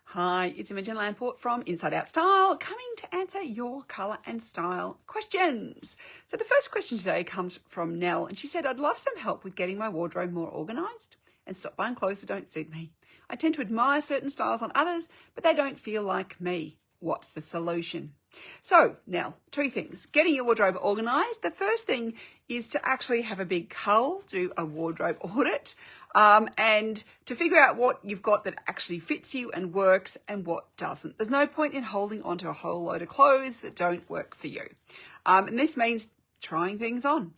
Hi, it's Imogen Lamport from Inside Out Style, coming to answer your colour and style questions. So the first question today comes from Nell, and she said, I'd love some help with getting my wardrobe more organised and stop buying clothes that don't suit me. I tend to admire certain styles on others, but they don't feel like me. What's the solution? So, Nell, two things. Getting your wardrobe organised. The first thing is to actually have a big cull, do a wardrobe audit, and to figure out what you've got that actually fits you and works and what doesn't. There's no point in holding onto a whole load of clothes that don't work for you. And this means trying things on.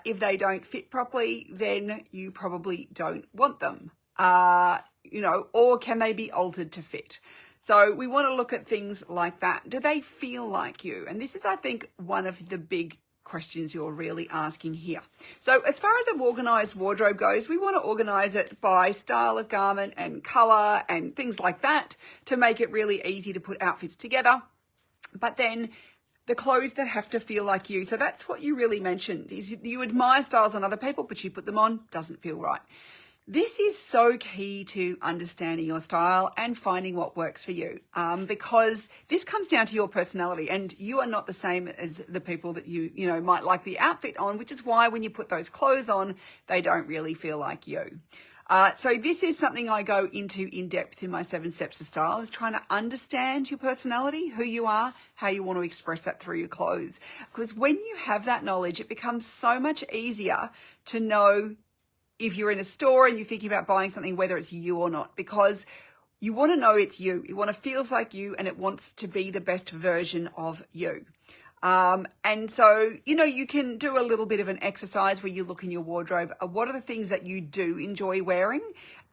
If they don't fit properly, then you probably don't want them, or can they be altered to fit? So we want to look at things like that. Do they feel like you? And this is, I think, one of the big questions you're really asking here. So as far as an organised wardrobe goes, we want to organise it by style of garment and colour and things like that to make it really easy to put outfits together. But then the clothes that have to feel like you. So that's what you really mentioned, is you admire styles on other people, but you put them on, doesn't feel right. This is so key to understanding your style and finding what works for you, because this comes down to your personality, and you are not the same as the people that you might like the outfit on, which is why when you put those clothes on, they don't really feel like you. So this is something I go into in depth in my 7 Steps to Style, is trying to understand your personality, who you are, how you want to express that through your clothes. Because when you have that knowledge, it becomes so much easier to know if you're in a store and you're thinking about buying something, whether it's you or not, because you want to know it's you. You want to feel like you, and it wants to be the best version of you. And so, you can do a little bit of an exercise where you look in your wardrobe. What are the things that you do enjoy wearing,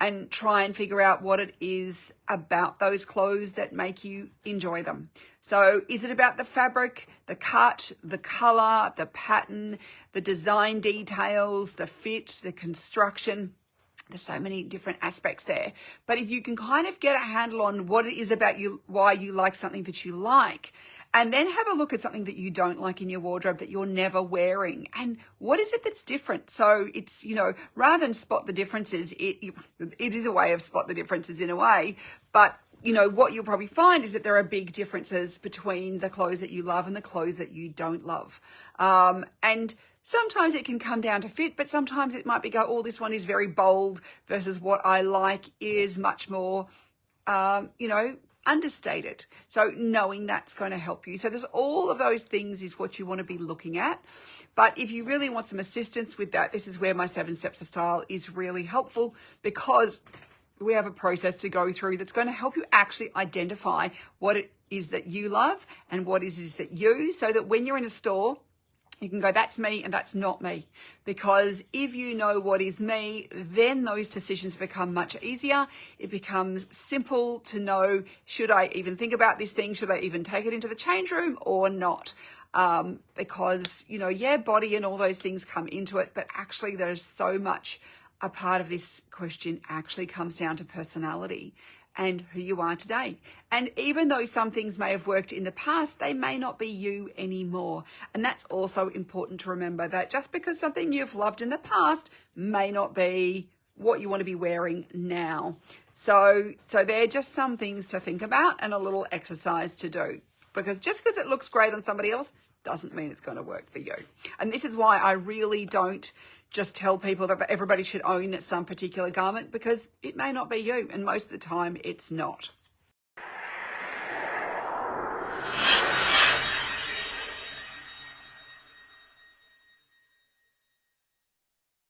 and try and figure out what it is about those clothes that make you enjoy them. So is it about the fabric, the cut, the color, the pattern, the design details, the fit, the construction? There's so many different aspects there. But if you can kind of get a handle on what it is about you, why you like something that you like, and then have a look at something that you don't like in your wardrobe that you're never wearing, and what is it that's different? So it's, rather than spot the differences, it is a way of spot the differences in a way, but what you'll probably find is that there are big differences between the clothes that you love and the clothes that you don't love. And sometimes it can come down to fit, but sometimes it might be this one is very bold versus what I like is much more, understated. So knowing that's going to help you. So there's all of those things is what you want to be looking at. But if you really want some assistance with that, this is where my 7 Steps to Style is really helpful, because we have a process to go through that's going to help you actually identify what it is that you love and what it is that so that when you're in a store, you can go, that's me and that's not me. Because if you know what is me, then those decisions become much easier. It becomes simple to know, should I even think about this thing? Should I even take it into the change room or not? Because, body and all those things come into it. But actually, there's so much. A part of this question actually comes down to personality and who you are today. And even though some things may have worked in the past, they may not be you anymore. And that's also important to remember, that just because something you've loved in the past may not be what you want to be wearing now. So they're just some things to think about and a little exercise to do. Because just because it looks great on somebody else doesn't mean it's going to work for you. And this is why I really don't just tell people that everybody should own some particular garment, because it may not be you, and most of the time it's not.